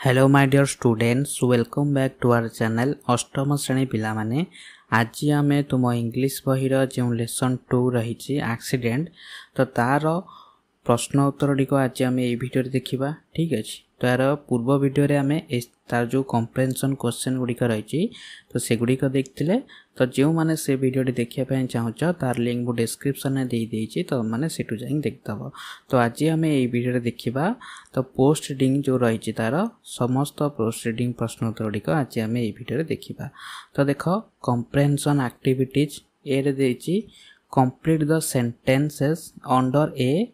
Hello my dear students welcome back to our channel अष्टम श्रेणी पिला माने आज आमे तुम इंग्लिश बहिर जो लेसन 2 रही एक्सीडेंट तो तार प्रश्न उत्तर टी आज आम ये भिडियो देखा ठीक अच्छे। तो यार पूर्व भिडियो आम तार जो कम्प्रेhension क्वेश्चन गुड़िक रही तो सेगुड़िक देखते तो जो मैंने से भिडियो देखापी चाहूच तार लिंक मु डिस्क्रिप्शन में देदेछि तो मैंने सेठू जाई देखदब। तो आज आम ये भिडियो देखा तो पोस्ट रीडिंग जो रही तार समस्त पोस्ट रीडिंग प्रश्न उत्तर गुड़िक आज आम ये भिडियो देखा। तो देख कम्प्रेhension एक्टिविटीज ए देछि complete the sentences under A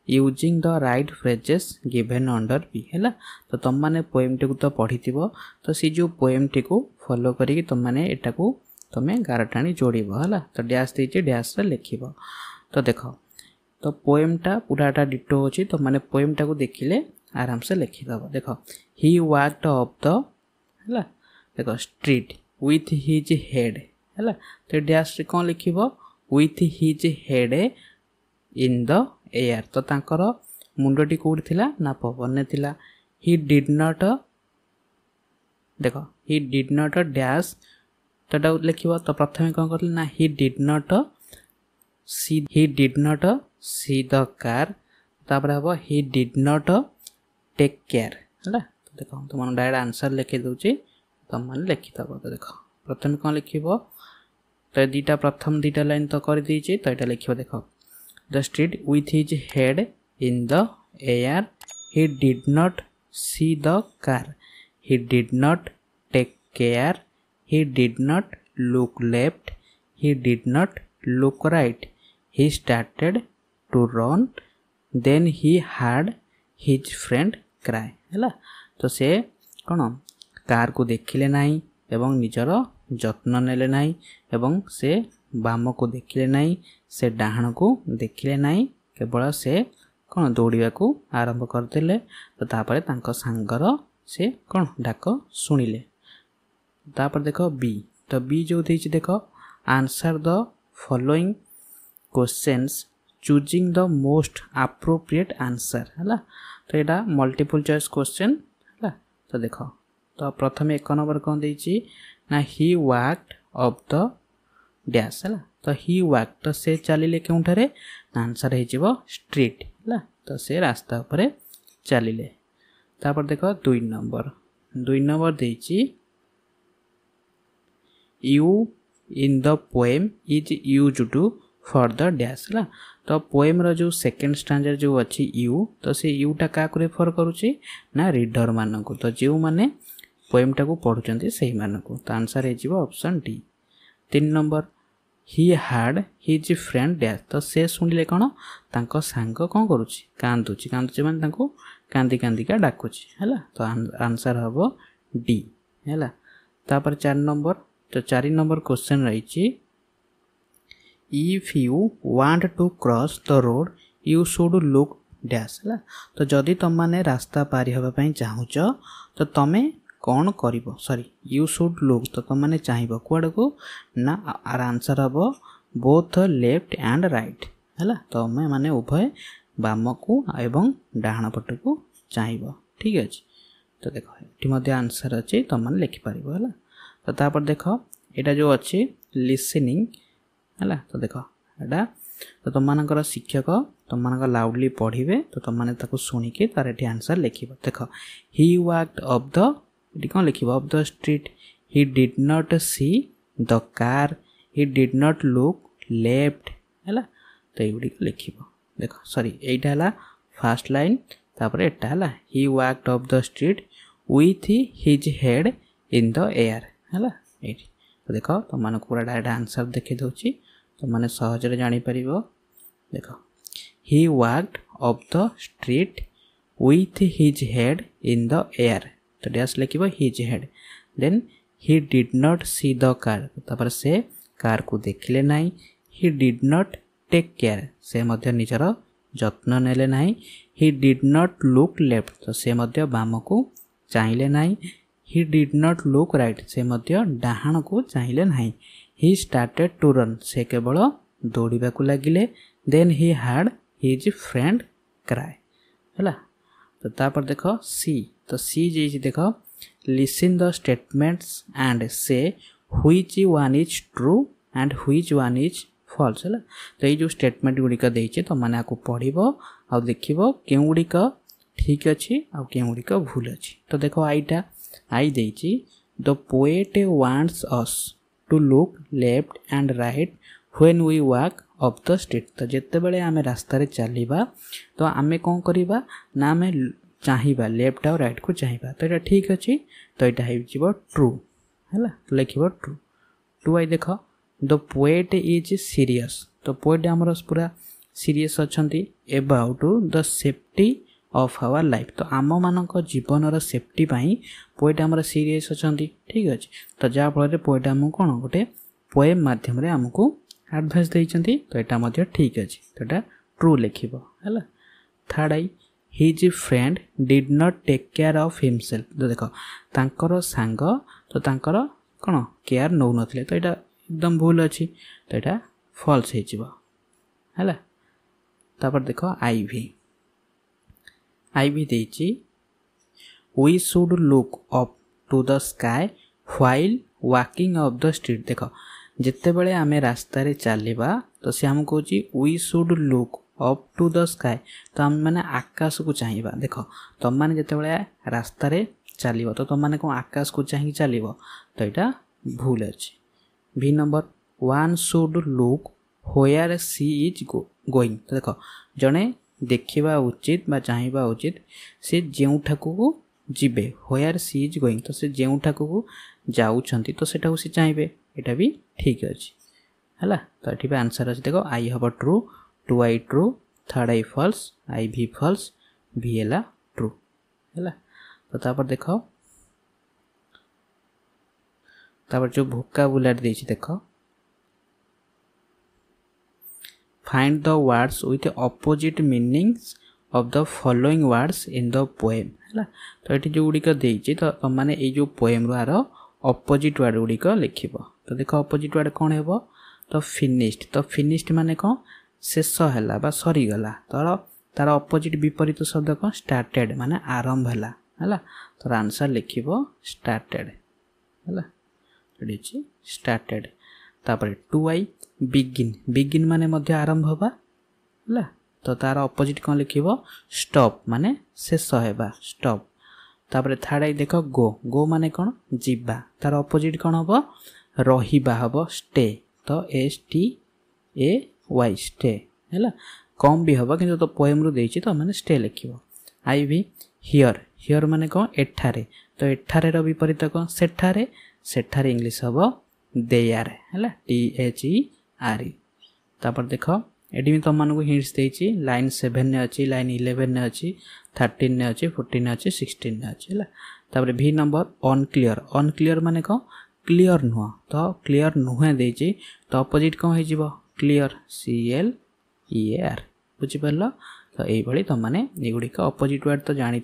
using the right phrases given under B है। तो तुम मैंने पोएम टी तो पढ़ी तो सी जो पोएम टी को फॉलो करी तुम मैंने एटा को तुम्हें गारटाणी जोड़ब है। तो डैश देछि डैश रे लिखिब। तो देख तो पोएम टा पूराटा डिटो होची तो मैंने पोएम टा को देखिले आराम से लिखिदब। देख ही वॉकड अप द है देख स्ट्रीट विथ हिज हेड है। तो डैश रे कौन लिखिब with his head in the air. तो तांकर मुंडटी कोड थिला ना पवन थिला। ही डिड नॉट देख ही डिड नॉट डैश तो लिखिब। तो प्रथम कौन कर ना he did not see the car तापर हम he did not take care है। तो देख तुम डायरेक्ट आंसर लिखि दूची तुम मैंने लिखिदब। तो देख प्रथम कौन लिखिब तो दीटा प्रथम दीटा लाइन तो कर दीची तो यहाँ लिखिब। देख the street with his head in the air he did not see the car he did not take care he did not look left he did not look right he started to run then he heard his friend cry है। तो से कौन car को देखिले नहीं एवं निजर जत्न नेले नहीं एवं से बाम को देखिले नहीं से डाहाण को देखिले नहीं केवल से कौन दौड़ा को आरंभ करते। तो तापर तांको सांगर से कौन डाक शुणिले। तापर देख बी तो बी जो देछि देख answer the following questions choosing the most appropriate answer है। तो यहाँ मल्टीपल चॉइस क्वेश्चन है। तो देख तो प्रथम एक नंबर कौन देछि ना he walked up the dash है। तो ही वॉक तो से चलिले केउठारे आंसर हो स्ट्रीट है। तो से रास्ता उपरे चलिले। तापर देख दुई नंबर देछि you in the poem is used to for the dash है। तो पोएम रो जो सेकंड स्टैंजर जो अच्छी यू तो से यूटा क्या रेफर करुच्ची ना रीडर मान को। तो जो मैंने पोएम टा को पढ़ुचंती सही मान को। तो आंसर हो ऑप्शन डी। 3 नंबर ही हार्ड हिज फ्रेंड डैश तो से शुणिले कौन तांको सांग कौन करुच्ची कांदुची माने तांको कांदी कांदिका डाकुची है। तो आंसर हम डी है। तापर 4 नंबर तो 4 नंबर क्वेश्चन रही if you want to cross the road you should look dash है। तो जदि तुम माने रास्ता पारी होगा चाहूच तो तुम्हें कौन कर सॉरी यू शुड लुक तो तुम मैंने चाहिए कुआड़ को ना आर आंसर हम बोथ लेफ्ट एंड राइट है। तो मैं माने उभय बाम को एवं डाहाण पट को चाहिए ठीक अच्छे। तो देख ये आंसर अच्छे तुम मैंने लिखिपार है। तो तापर देख यहाँ जो अच्छे लिसनिंग है। तो देख यहाँ तो तुम मानकर शिक्षक तुम मान लाउडली पढ़े तो तुम मैंने शुणिकी तार ये आंसर लिख। देख ही वॉकड अप द ये कौन लिख up the street he did not see the car he did not look left है। तो ये लिख देख सॉरी यहाँ है फास्ट लाइन तापर एटा है ही walked up the street with his head in the air है। तो देख तुम मानक पूरा डायरेक्ट आंसर देखी दूची तुम मैंने सहजरे जापर। देख he walked up the street with his head in the air तो डैश लिखिब his head then he did not see the car तापर से कार को देखिले नहीं he did not take care से मध्य निजर जत्न नेले नहीं he did not look left तो से मध्य बाम को चाहिए नहीं he did not look right से मध्य डाहाण को चाहिए नहीं ही स्टार्टेड टू रन से केवल दौड़ा को लगिले then he heard his friend cry है। तो तापर देख सी तो सी जी देख listen the statements and say which one is true and which one is false है। तो ये स्टेटमेंट गुड़िक देचे तो मैंने आपको पढ़व आ देख क्यों गुड़िक ठीक अच्छी आ क्यों गुड़िक भूल अच्छी। तो देख आईटा आई देची the poet wants us to look left and right when we walk up the street. तो जिते बड़े आम रास्तार चलवा तो आम कौन करवा ना आम चाहिए लेफ्ट और राइट को चाहिए। तो यहाँ ठीक अच्छे तो यहाँ हो ट्रू है। तो लिख ट्रू। टू आई देख द पोएट इज सीरियस। तो पोएट आमर पूरा सीरियस अच्छा about the safety of our life. तो आम मान जीवन सेफ्टी पोएट आमर सीरियस अच्छा ठीक अच्छे। तो जहाँफल पोएट आमको कौन गोटे पोएम मध्यम आमको एडवाइस देइचंती तो यहाँ ठीक अच्छे। तो यहाँ ट्रू लिख है। Third I his friend did not take care of himself. तो देख तांकर सांग तो तांकर कौन केयर नौ नथिले तो यहाँ एकदम भूल अच्छी। तो यहाँ फॉल्स है। तापर देख आई भी देची we should look up to the sky while walking up the street. देख जिते बड़े आम रास्तार चलवा तो सी आम कौच we should look up to the sky. तो आम मैंने आकाश को चाहिए। देख तुम मैंने जिते बड़े रास्तार चलो तो तुम मैंने कौन आकाश को चाहिए चलो तो यहाँ भूल अच्छे। भी number one should look where she is going. तो देख जड़े देखा उचित बा चाहिए उचित से जोठा को जीवे व्हेयर सी इज गोइंग। तो से जोठा को जाऊँच तो सेटा सी चाहिए यहाँ भी ठीक अच्छे है। तो ये आंसर अच्छे देख आई हम ट्रू टू आई ट्रू थर्ड आई फॉल्स आई भी फॉल्स भी है ट्रू है। तो तापर देख तापर जो वोकाबुलारी देछि देख find the words with opposite meanings of the following words in the poem है। तो ये जो गुड़िक देछि तो तुम मैंने ये जो पोएम आर ऑपोजिट वर्ड गुड़िक लिख। तो देख ऑपोजिट वर्ड कौन है तो फिनिश्ड। तो फिनिश्ड माने कौन शेष है सरीगला। तो तार ऑपोजिट विपरीत शब्द कौन स्टार्टेड माने आरंभ है। तो आंसर लिख स्टार्टेड है स्टार्टेड। तापर टू आई बिगिन। बिगिन माने मध्य आरंभ हवा है। तो तार ऑपोजिट कौन लिख स्टॉप माने शेष है स्टॉप। तापर थर्ड आई देख गो। गो माने कौन जीवा। तार ऑपोजिट कौन हम रहिबा हम स्टे। तो STAY स्टे है। कम भी हम कि तो पोएम रू देछि तो मैंने स्टे लिख। आई भी हियर। हियर माने कौन एठारे। तो एठारे रो विपरीत कौन सेठारे। सेठारे इंग्लिश हम देयर है THERE। तापर देख एटी भी तुम मानक हिंट्स देछि लाइन 7 ने अच्छी लाइन 11 ने अच्छी 13 ने अच्छी 14 ने अच्छी 16 ने अच्छी है। तापर भी नंबर अनक्लियर। अनक्लियर माने कौन क्लियर नुह। तो क्लियर नुहे देछि तो ऑपोजिट कौन हो क्लियर CLEAR बुझिपार। तो यही तुम मैंने युड़िक ऑपोजिट वर्ड तो जानी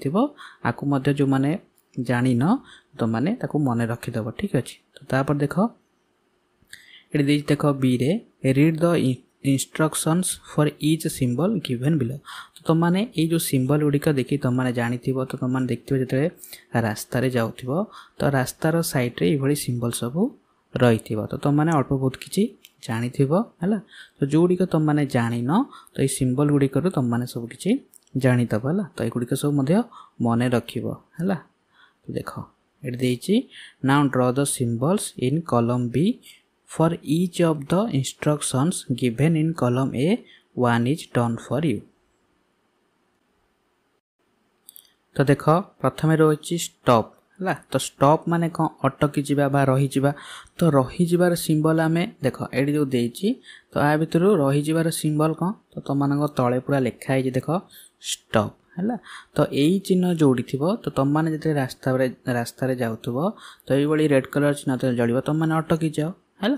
आपको जो मैंने जान तो मैंने मन रखीदेव ठीक अच्छे। तो तापर देख ये देख बी रे read the instructions for each symbol given below. तो तुम मैंने ये जो सिंबल गुड़िक देखी तुम मैंने जानी तो तुम मैंने देखिए जो रास्तार जाऊ तो रास्तार साइड्रे ये सिंबल सब रही। तो तुम मैंने अल्प बहुत किसी जानी है। तो जो गुड़िक तुम मैंने जान तो ये सिंबल गुड़िक तुम मैंने सब किसी जानीदेव है। तो युड़िक सब मन रख है। तो देख ये now draw the symbols in column B for each of the instructions given in column A one is done for you. तो देख प्रथम रही स्टॉप है। तो स्टॉप माने कौन अटकी जावा रही जावा। तो रही जावार सिंबल आम देख ये जो देछि तो आ भितर रही जावार सिंबल कौन तो तुम मान तले पूरा लिखाई देख स्टॉप है। तो यही चिन्ह जोड़ी थी तो तुम मैंने जो रास्तार जाऊ तो ये रेड कलर चिन्ह जड़ब तुम मैंने अटकी जाओ है।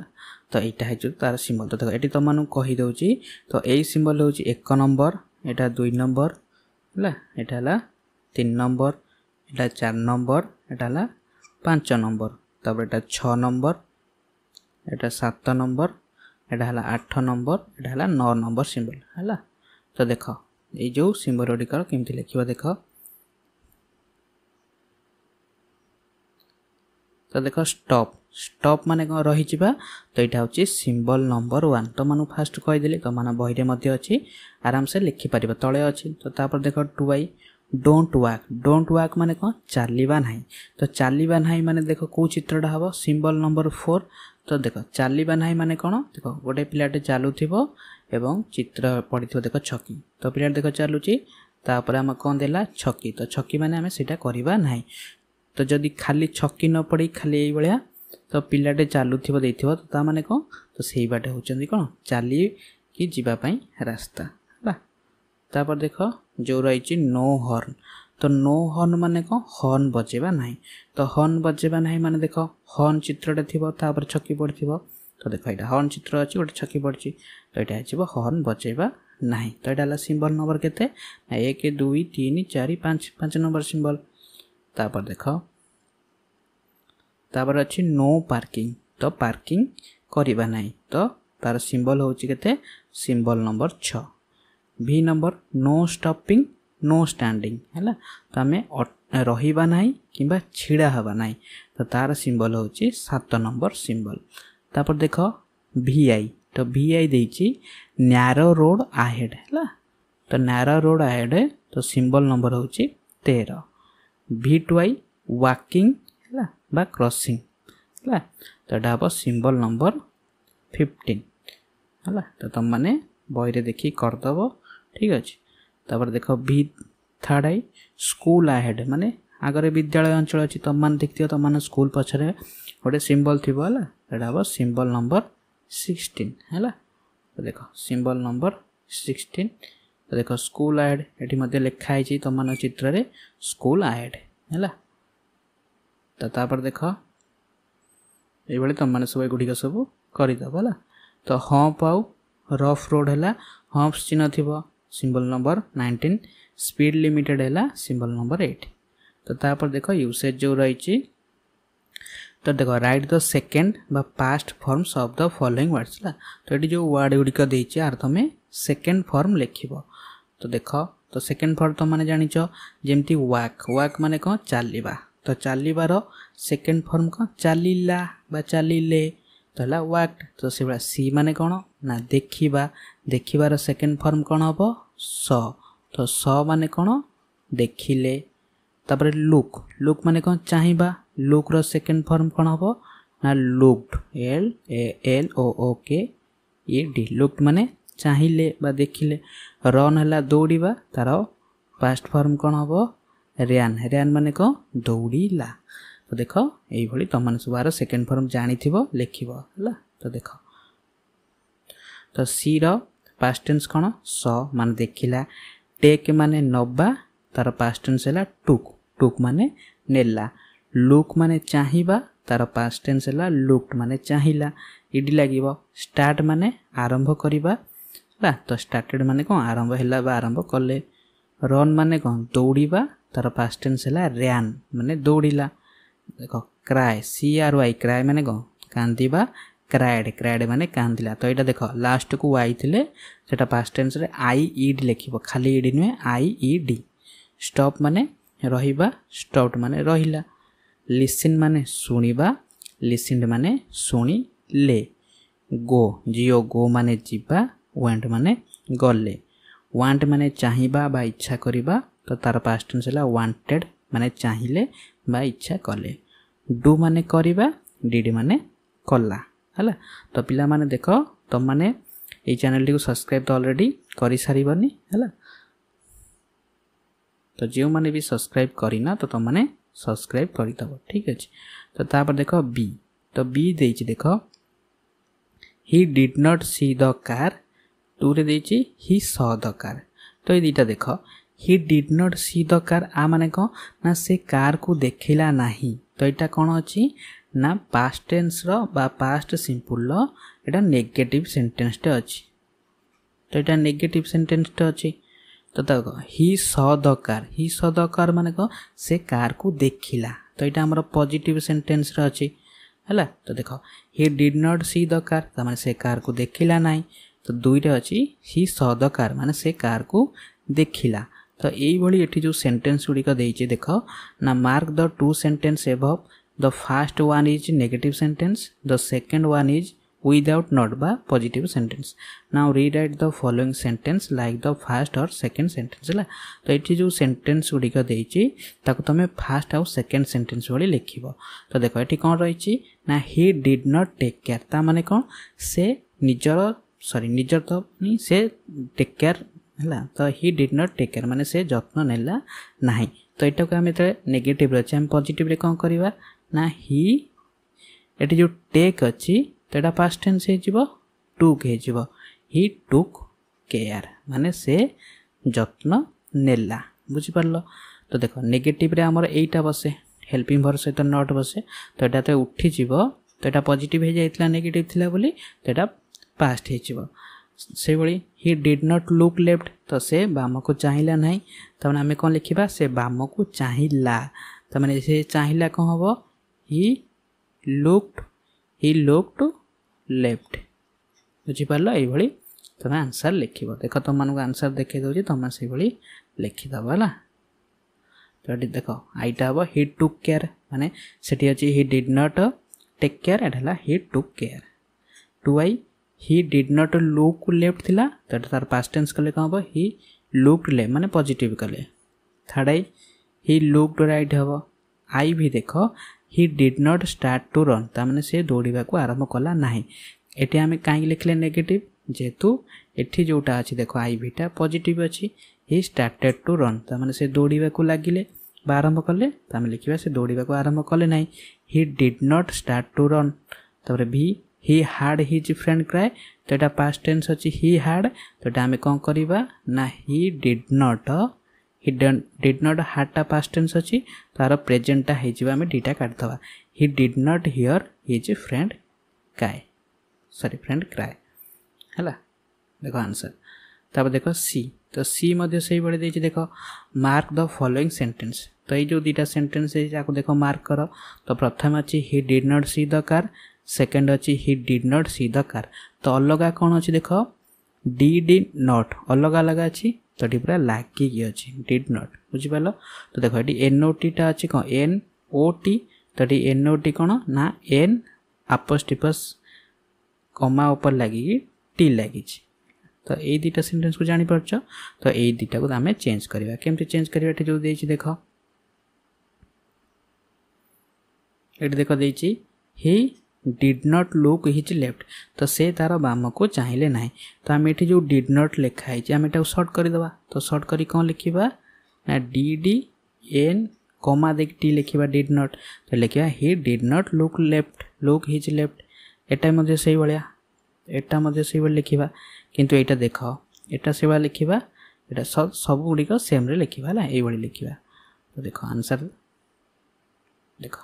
तो यहाँ है तार सिंबल। तो देखो ये तुम मानू कहीदे तो यही सिंबल हूँ 1 नंबर यहाँ 2 नंबर है यहाँ 3 नंबर यहाँ 4 नंबर यहाँ 5 नंबर तापर यहाँ 6 नंबर यहाँ 7 नंबर यहाँ 8 नंबर यहाँ 9 नंबर सिंबल है। तो देख ये जो सिंबल गुड़िक केमती लिखा देख तो देख स्टॉप स्टॉप माने कौन रही तो यहाँ हूँ सिंबल नंबर 1 तो मैं फास्ट कहीदेली तो मैंने बही में अच्छी आराम से लिखिपर तले अच्छी तो तापर देख 2i डोंट वाक माने कौन चलवा ना तो चलवा ना माने देख कौ चित्रटा हम सिंबल नंबर 4 तो देख चलवा ना माने कौन देख गोटे पिलाटे चलुव एवं चित्र पड़ी देख छकी तो पिला देख चलुची तापर आम कौन देला छकी तो छकी माने आम सीटा करवा ना तो जदि खाली छकी न पड़ी खाली यही भाया तो पिलाटे चलुव देथिबो तो ता माने कौन तो सही बाटे होचंदी कौन चली कि जीवापाई रास्ता है। तापर देख जो रही नो हॉर्न तो नो हॉर्न माने कौन हॉर्न बजेबा ना तो हॉर्न बजेबा ना माने देख हॉर्न चित्रटे थी तापर छकी पड़ी तो देख यहाँ हॉर्न चित्र अच्छी गोटे छकी पड़ी तो यहाँ हॉर्न बजेबा ना तो यहाँ सिंबल नंबर केते 1 2 3 4 5 5 नंबर सिंबल। तापर देख तापर अच्छी नो पार्किंग तो पार्किंग करवा ना तो तार सिंबल होची केते सिंबल नंबर 6। भी number no stopping no standing है तो आम रहा ना कि छिड़ा हवा ना तो तार सिंबल होची 7 नंबर सिंबल। तापर देख VI तो VI देची नैरो रोड आहेड है तो नैरो रोड आहेड तो सिंबल नंबर होची 13। V2I वाकिंग है बा क्रॉसिंग है तो यहाँ हम सिंबल नंबर 15 है तो तुम मैंने बही देखी करदेव ठीक अच्छे। तापर देख V3 I स्कूल आहेड माने आगे विद्यालय अंचल अच्छी तुम मैंने देखिए तुम मैंने स्कूल पछरे गोटे सिंबल थी है हम सिंबल नंबर 16 है तो देख सिंबल नंबर 16 तो देख स्कूल आहेड ये लिखाई तुम मान चित्र रे स्कूल आहेड है तो तापर देख ये तुम मैंने सब गुड़िक सब करदेव है तो हम्प आउ रफ रोड है हम्प्स चिन्ह थी सिंबल नंबर 19 स्पीड लिमिटेड है सिंबल नंबर 8 तो तापर देख यूसेज जो रही तो देख राइट द सेकेंड बा past forms of the following words तो ये जो वर्ड गुड़िक देती आर तुम सेकेंड फॉर्म लिख तो देख तो सेकेंड फॉर्म तुम मैंने जानिच जमती वाक माने कौन चलवा तो चलवार सेकेंड फॉर्म कौन चलिला बा चलिले तो है वाक्ड तो से भाया सी माने कौन ना देखिबा देखिबार सेकेंड फॉर्म कौन हम स तो स माने कौन देखिले। तापर लुक लुक माने कौन चाहिबा लुक रो सेकेंड फॉर्म कौन हम ना लुक्ड LOOKED लुक्ड माने चाहिले बा देखिले। रन है दौड़ा तार पास्ट फॉर्म कौन हम रैन रैन माने कौन दौड़ीला तो देख ये तुम मैंने सब सेकेंड फॉर्म जानी लिख है तो देख तो सी रो पास्ट टेंस कौन स मान देखिला टेक माने नबा तार पास्ट टेंस है टुक टुक माने नेला लुक माने चाहिबा तार पास्ट टेंस है लुक्ड माने चाहिला इडी लगे स्टार्ट माने आरंभ करवा तो स्टार्टेड माने कौन आरंभ है आरंभ कले। रन माने कौन दौड़ा तार पास्ट टेंस है रैन माने दौड़ीला देख क्राए CRY क्राए माने कौन कांदिबा क्राएड क्राएड माने कांदिला तो यहाँ देख लास्ट को वाई थे सेटा पास्ट टेंस रे IED लिख खाली ED नुहे IED। स्टॉप माने रहिबा स्टॉप्ड माने रहिला। लिसन माने सुनिबा लिसनड माने सुनिले। गो जियो गो माने जीवा वेंट माने गले। वांट माने चाहिबा बा इच्छा करिबा तो तार पास्ट टेंस है वांटेड माने चाहिले बा इच्छा कले। डू माने करिबा डिड माने कला है तो पिला माने देख तुम माने ये चैनल टी सब्सक्राइब तो ऑलरेडी कर सारनी है तो जो मैंने भी सब्सक्राइब करना तो तुम मैंने सब्सक्राइब करदब ठीक अच्छे। तो तापर देख बी तो बी देछि देख he did not see the car टू रे देछि ही सॉ द कार तो ये दुटा देख he did not see the car आ माने कौन ना से कार को देखिला नहीं तो यहाँ कौन अच्छी ना पास्ट टेंस रो बा पास्ट सिंपल रो एटा नेगेटिव सेंटेंस टे अच्छी तो यहाँ नेगेटिव सेंटेंस टे अच्छी तो देख ही सॉ द कार माने कौन से कार को देखिला तो यहाँ आमर पॉजिटिव सेंटेंस रे अच्छी है तो देख he did not see the car तो माने से कार को देखिला नहीं तो दुईटे अच्छी ही सॉ द कार माने से कार को देखिला तो यही एठी जो सेंटेंस गुड़िक देख ना mark the two sentence above the first one is negative sentence, the second one is without not बा positive sentence. Now rewrite the following sentence like the first और सेकंड सेंटेंस है. तो ये जो सेंटेंस गुड़िक देती तुम फास्ट आउ second sentence भाई लिख. तो देख ये कौन रही ना he did not take care ता माने कौन से निजर सॉरी निजर तो नहीं से टेक केयर है. तो he did not take care माने से जत्न नेला नहीं. तो यहाँ को आम नेगेटिव अच्छे आम पॉजिटिव रे कौन करवा ना ही ये जो टेक अच्छी तो यहाँ पास्ट टेंस हो टुक हो ही टुक केयर माने से जत्न नेला. बुझिपार. तो देख नेगेटिव रे आमर एटा बसे हेल्पिंग वर्ब सहित नॉट बसे. तो यहाँ तो उठी तो यहाँ पॉजिटिव हो जाता नेगेटिव थिला बोली तो यहाँ पास्ट हो से भली. ही डिड नॉट लुक लेफ्ट तो से बाम को चाहिला नहीं. तब आम कौन लिखा से बाम को चाहिला. तमें से चाहिला कौन हम ही लुक्ड लेफ्ट. बुझिपार. ये तुम आंसर लिख. देख तुम मानक आंसर देखी दूसरी तुम से लिखिदेव है. तो ये देख आईटा हम ही टुक केयर माने से अच्छी he did not take care at है he took care. 2i he did not look left थिला तो तार पास्ट टेंस कले कौन हम ही लुक्ड लेफ्ट माने पॉजिटिव कले. 3rd ही लुक्ड राइट हम. आई भी देख he did not start to run ता माने से दौड़ा को आरंभ कला ना. ये आम कहीं लिखले नेगेटिव जेहेतु एठी जोटा अच्छी देख आई भीटा पॉजिटिव अच्छी. ही स्टार्टेड टू रन ता माने से दौड़ा को लगिले आरंभ कले तो आम लिखा से दौड़ा को आरंभ कले ना. He did not start to run. तापर भी ही हाड हिज फ्रेंड क्राए तो यहाँ पास्ट टेंस अच्छी ही हाड तो यहाँ आम कौन करवा ना ही डिड नॉट हार्टा पास्ट टेंस अच्छी तार प्रेजेंटा होम दीटा काटिदवा. He did not hear his friend cry है. देख आंसर. तापर देख सी तो सी से भाई देख मार्क द फॉलोइंग सेंटेंस. तो ये जो दीटा सेंटेंस है देख मार्क कर. तो प्रथम अच्छी he did not see the car. Second अच्छी he did not see the car. तो अलग कौन अच्छी देख डिड नॉट अलग अलग अच्छी तो ये पूरा लागिकी अच्छी डिड नॉट. बुझिपार. तो देख ये NOT टा अच्छी कौन NOT तो ये NOT कौन ना एन आपोस्टिफस कमा ऊपर लगी टी लगी. तो ये दुटा सेंटेंस को जानी पारछ. तो ये दुटा को आम चेंज करवा केमती चेंज करवा जो देख ये देख देती ही did not look his left तो से तार बाम को चाहिए ना. तो आम ये जो डिड नॉट लिखाई आम यहाँ सर्ट करदे. तो सर्ट कर कौन लिखा ना DDN कमा दे टी लिखा डिड नॉट तो लिखा ही did not look his left. एटा से भाया एटा से भाई लिखा किंतु यहाँ देख यहाँ से भाई लिखा यहाँ सब गुड़िक सेम रे लिखा है ये लिखा. तो देख आंसर देख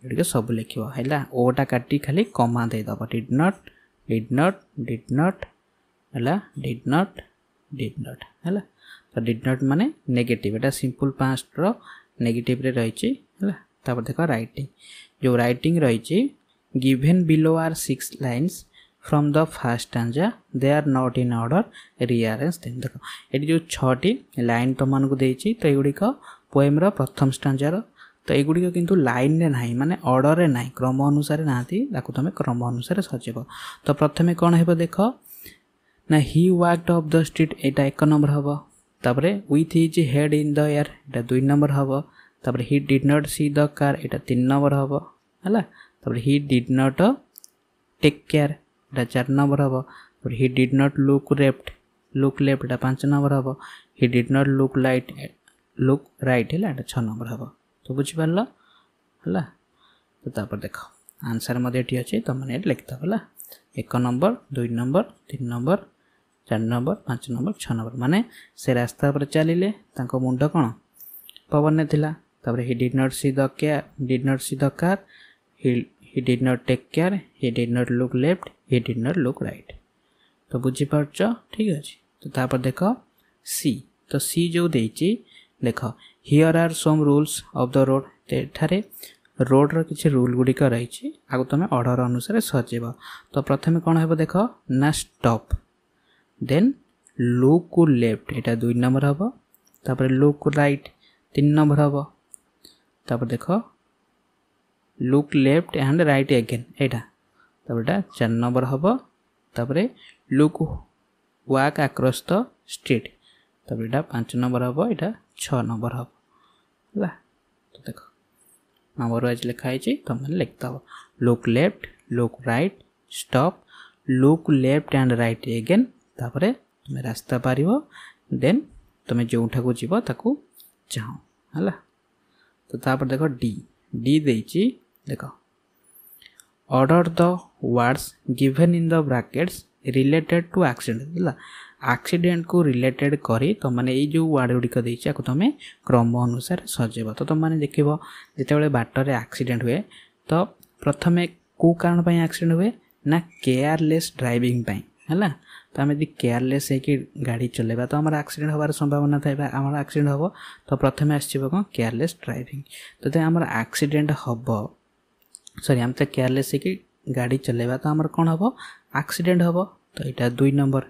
ये सब लिख है ओटा काटी खाली कमा देदब डिड नॉट है तो डिड नॉट माने नेगेटिव एटा सिंपल पास्ट रो नेगेटिव रे रही है. देख राइटिंग जो राइटिंग रही given below are 6 lines from the first stanza they are not in order rearrange them. देख ये जो 6टी लाइन तुमको देती तो युड़िक पोएम रो प्रथम स्टैंजार. तो युड़िक किंतु लाइन रे ना माने ऑर्डर रे ना क्रम अनुसार ना तुम क्रम अनुसार सजेब. तो प्रथम कौन है देख ना he walked up the street यहाँ 1 नंबर हम. तापर with his head in the air यहाँ 2 नंबर हम. तापर he did not see the car यहाँ 3 नंबर हम है. तापर he did not take care यहाँ 4 नंबर हम. तापर he did not look left यहाँ 5 नंबर हम. He did not look right है यहाँ 6 नंबर हम. तो बुझिपार है. तो तापर देख आंसर ये अच्छे तुमने लिखिदेव है 1 number 2 number 3 number 4 number 5 number 6 number माने से रास्ता पर चलिले मुंड कौन पवन ने थिला. तापर he did not see the car he did not take care, he did not look left, he did not look right. तो बुझीपार ठीक अच्छे. तो तापर देख सी तो सी जो देची देख here are some rules of the road. एठारे रोड रो किसी रूल गुड़िक रही आगु तुम ऑर्डर अनुसार सजेब. तो प्रथम कौन है देख ना स्टॉप देन लुक लेफ्ट यहाँ 2 नंबर हम. तापर लुक राइट 3 नंबर हम. तापर देख look left and right again एटा तापर 4 नंबर हम तापर look walk across the street तापर एटा 5 नंबर हम एटा 6 नंबर हम है। तो देख नंबर वाइज लिखाई तुम लिखता हो look left look right stop look left and right again तापर तुम रास्ता पार देन तुम जो को जीव ताकू चाह है। तो तापर देख डी डी देची देख order the words given in the brackets related to accident है। एक्सीडेंट को रिलेटेड करी तुम मैंने ये जो वर्ड गुड़िक देती तुम क्रम अनुसार सजेब। तो तुम मैंने देख जिते बाटर एक्सीडेंट हुए तो प्रथम कौ कारण एक्सीडेंट हुए ना केयरलेस ड्राइविंग है। तो आम यदि केयरलेस है गाड़ी चलेबा तो आम एक्सीडेंट होबार संभावना थाए आम एक्सीडेंट हम तो प्रथम आसो कौन केयरलेस ड्राइविंग। तो आम एक्सीडेंट हम सॉरी आम तो केयरलेस है गाड़ी चलेबा तो आम कौन हम एक्सीडेंट हम तो यहाँ 2 नंबर।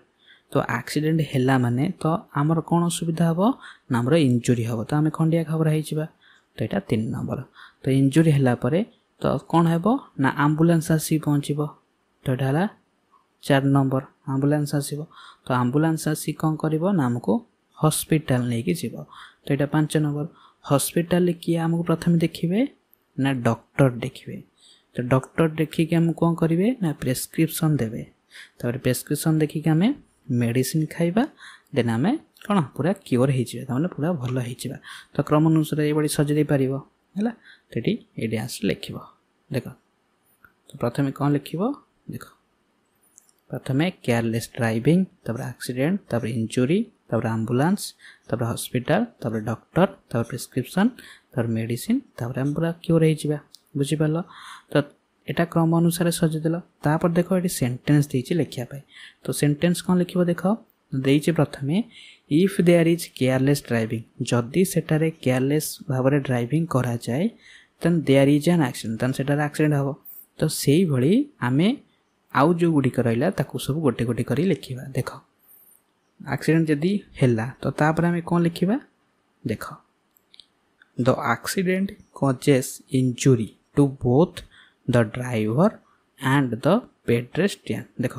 तो एक्सीडेंट है माने तो आमर कौन असुविधा हम ना आमर इंजुरी हम तो आम खंडिया खबर हो तो यहाँ 3 नंबर। तो इंजुरी है तो कौन है ना आम्बुलांस आसी पहुँचब तो यहाँ 4 नंबर आम्बुलांस आसो। तो आम्बुलांस आसी कौन कर आमको हॉस्पिटल नहीं जीव तो यहाँ 5 नंबर। हॉस्पिटल किए आमको प्रथम देखिए ना डॉक्टर देखिए तो डॉक्टर देखिक आम कौन करेंगे ना प्रेस्क्रिप्शन देवे तापर प्रेस्क्रिप्शन देखिक आम मेडिसिन खाइबा देन आम कौन पूरा क्योर हो पूरा भल हो। तो क्रम अनुसार ये सजे दे पार है। तो ये आंसर लिख देख तो प्रथम कौन लिख देख प्रथम केयरलेस ड्राइविंग तापर एक्सीडेंट तापर इंजुरी तापर एम्बुलेंस तापर हॉस्पिटल तापर डॉक्टर तापर प्रेस्क्रिप्शन तापर मेडिसिन तापर आम पूरा क्योर हो बुझीपार। तो यहाँ क्रम अनुसार सजेदेल तापर देख ये सेंटेंस देती लिखापी। तो सेंटेंस कौन लिख देख देती प्रथम if there is careless driving जदि सेटारे केयरलेस भाव में ड्राइविंग करा जाए then there is an accident then सेटारे एक्सीडेंट हम। तो से भली आमे आउ जो गुड़िक रहा ताकू सब गोटे गोटे कर लिखा देख एक्सीडेंट जदि है तो तापर आमे कौन लिखा देख the accident causes injury to both the driver and the pedestrian. देख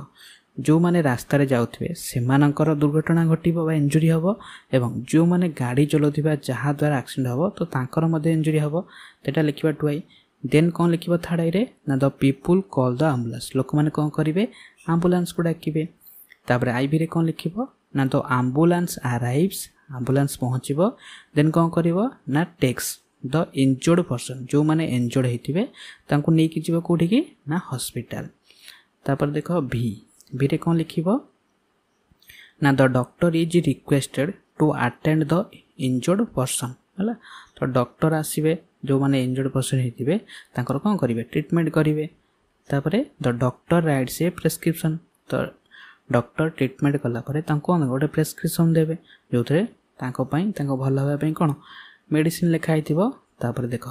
जो माने रास्ता रे जाउथिबे सेमानकर दुर्घटना घटिबो बा इंजुरी हबो एवं जो माने गाड़ी चलाउथिबा जहा द्वारा एक्सीडेंट हबो तो तांकर मध्ये इंजुरी हबो तेटा लिखिबा टुआई। देन कौन लिखिबो थर्ड आई रे ना the people call the ambulance लोक माने कौन करिवे एम्बुलेंस को डाकिबे। तापर आईवी रे कौन लिखिबो ना द एम्बुलेंस अराइव्स एम्बुलेंस पहुँचब देन कौन करिवो ना टेक्स द इंजर्ड पर्सन जो माने इंजर्ड होइथिबे तांको नै कि जीव कोठी की ना हॉस्पिटल। तापर देखो भी भी रे कौन लिखिबो ना the doctor is requested to attend the injured person है। तो डॉक्टर आसीबे जो माने इंजर्ड पर्सन होइथिबे तांकर कौन करिवे ट्रीटमेंट करिवे। तापर the doctor writes a prescription तो डॉक्टर ट्रीटमेंट कला परे तांको गोटे प्रेस्क्रिप्शन देवे जो तांको भल होगा ପାଇଁ कौन मेडिसिन लिखाई थिबो। तापर देख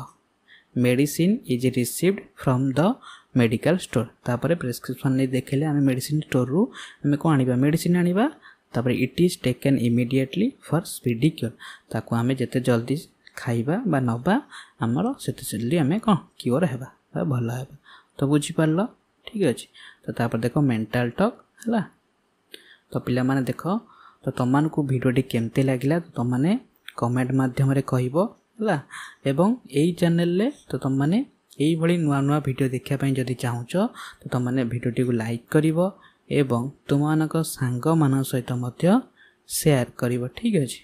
medicine is received from the medical store तापर प्रेस्क्रिप्शन नहीं देखले आम मेडिसिन स्टोर रु आम कौन आनिबा मेडिसिन आनिबा तापर it is taken immediately for speedy cure ताको आम जिते जल्दी खाइबा बा नबा आमर सेते जल्दी आम कौन क्योर हेबा भल हेबा। तो बुझी पारल ठीक अच्छे। तो तापर देख मेंटल टॉक है। तो पिला माने देख तो तुम को भिडियोटी केमती लगिला तो तुम मैंने कमेंट माध्यम रे कहबो है एवं यही चैनल रे तो तुम मैंने यही भली नुआ नुआ वीडियो देखा पई जदि चाहूच तो तुम मैंने वीडियोटी को लाइक करिवो एवं तुम मानक सांग मान सहित मध्य शेयर करिवो ठीक अछि।